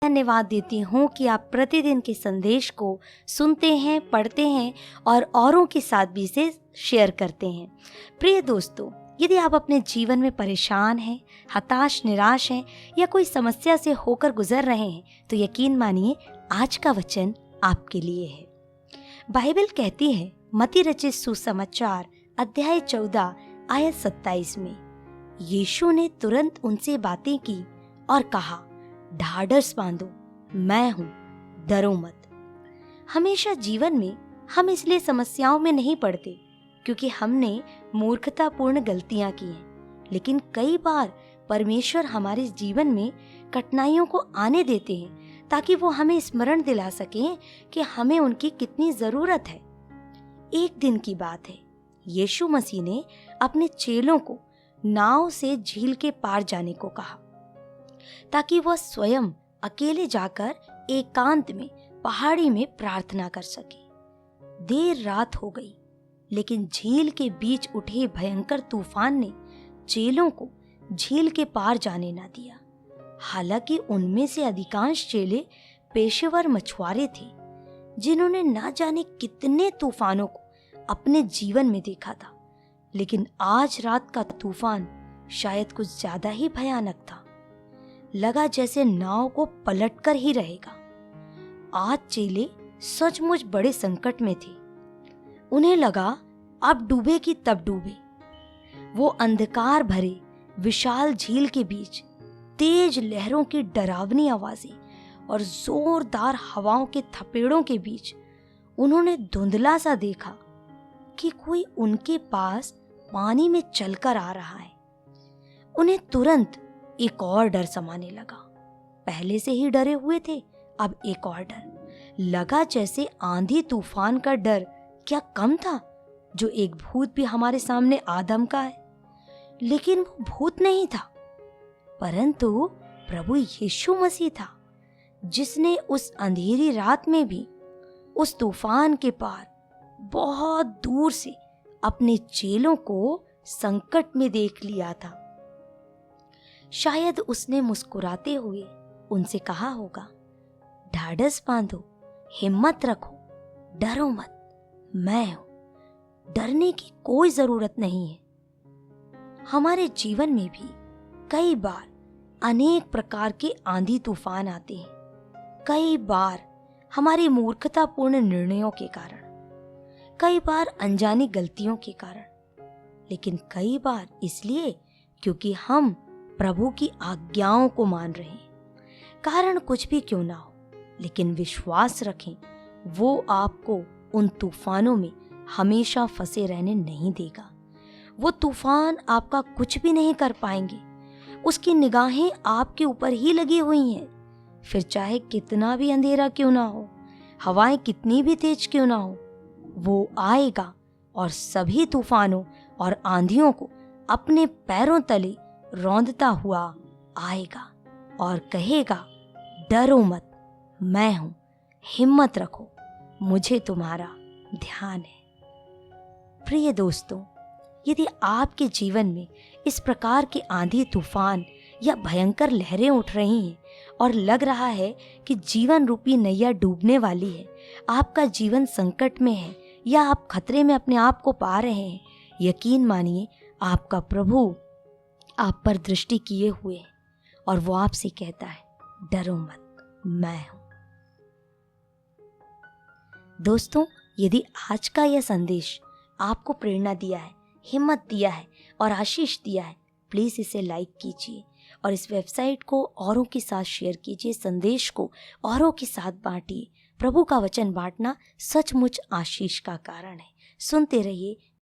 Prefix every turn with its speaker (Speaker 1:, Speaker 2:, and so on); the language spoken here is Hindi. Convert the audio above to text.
Speaker 1: धन्यवाद देती हूँ कि आप प्रतिदिन के संदेश को सुनते हैं, पढ़ते हैं और औरों के साथ भी इसे शेयर करते हैं। प्रिय दोस्तों, यदि आप अपने जीवन में परेशान हैं, हताश, निराश हैं या कोई समस्या से होकर गुजर रहे हैं, तो यकीन मानिए आज का वचन आपके लिए है। बाइबल कहती है मत्ती रचित सुसमाचार अध्याय 14 आयत 27 में, यीशु ने तुरंत उनसे बातें की और कहा, ढाढ़स बांधो, मैं हूँ, डरो मत। हमेशा जीवन में हम इसलिए समस्याओं में नहीं पड़ते क्योंकि हमने मूर्खतापूर्ण गलतियां की हैं, लेकिन कई बार परमेश्वर हमारे जीवन में कठिनाइयों को आने देते हैं ताकि वो हमें स्मरण दिला सकें कि हमें उनकी कितनी जरूरत है। एक दिन की बात है, यीशु मसीह ने अपने चेलों को नाव से झील के पार जाने को कहा ताकि वह स्वयं अकेले जाकर एकांत में पहाड़ी में प्रार्थना कर सके। देर रात हो गई, लेकिन झील के बीच उठे भयंकर तूफान ने चेलों को झील के पार जाने न दिया। हालांकि उनमें से अधिकांश चेले पेशेवर मछुआरे थे जिन्होंने न जाने कितने तूफानों को अपने जीवन में देखा था, लेकिन आज रात का तूफान शायद कुछ ज्यादा ही भयानक था। लगा जैसे नाव को पलटकर ही रहेगा। आज चेले सचमुच बड़े संकट में थे। उन्हें लगा अब डूबे कि तब डूबे। वो अंधकार भरे विशाल झील के बीच तेज लहरों की डरावनी आवाजें और जोरदार हवाओं के थपेड़ों के बीच उन्होंने धुंधला सा देखा कि कोई उनके पास पानी में चलकर आ रहा है। उन्हें तुरंत एक और डर समाने लगा। पहले से ही डरे हुए थे, अब एक और डर। लगा जैसे आंधी तूफान का डर क्या कम था जो एक भूत भी हमारे सामने आदम का है। लेकिन वो भूत नहीं था, परंतु प्रभु यीशु मसीह था, जिसने उस अंधेरी रात में भी उस तूफान के पार बहुत दूर से अपने चेलों को संकट में देख लिया था। शायद उसने मुस्कुराते हुए उनसे कहा होगा, ढाढ़स बांधो, हिम्मत रखो, डरो मत, मैं हूं। डरने की कोई जरूरत नहीं है। हमारे जीवन में भी कई बार अनेक प्रकार के आंधी तूफान आते हैं। कई बार हमारी मूर्खतापूर्ण निर्णयों के कारण, कई बार अनजानी गलतियों के कारण, लेकिन कई बार इसलिए क्योंकि हम प्रभु की आज्ञाओं को मान रहे हैं। कारण कुछ भी क्यों ना हो, लेकिन विश्वास रखें, वो आपको उन तूफानों में हमेशा फंसे रहने नहीं देगा। वो तूफान आपका कुछ भी नहीं कर पाएंगे। उसकी निगाहें आपके ऊपर ही लगी हुई हैं। फिर चाहे कितना भी अंधेरा क्यों ना हो, हवाएं कितनी भी तेज क्यों ना हो, वो आएगा और सभी तूफानों और आंधियों को अपने पैरों तले रौंदता हुआ आएगा और कहेगा, डरो मत, मैं हूं, हिम्मत रखो, मुझे तुम्हारा ध्यान है। प्रिय दोस्तों, यदि आपके जीवन में इस प्रकार के आंधी तूफान या भयंकर लहरें उठ रही हैं और लग रहा है कि जीवन रूपी नैया डूबने वाली है, आपका जीवन संकट में है या आप खतरे में अपने आप को पा रहे हैं, यकीन मानिए आपका प्रभु आप पर दृष्टि किए हुए है और वो आपसे कहता है, डरो मत, मैं हूं। दोस्तों, यदि आज का यह संदेश आपको प्रेरणा दिया है, हिम्मत दिया है और आशीष दिया है, प्लीज इसे लाइक कीजिए और इस वेबसाइट को औरों के साथ शेयर कीजिए। संदेश को औरों के साथ बांटिए। प्रभु का वचन बांटना सचमुच आशीष का कारण है। सुनते रहिए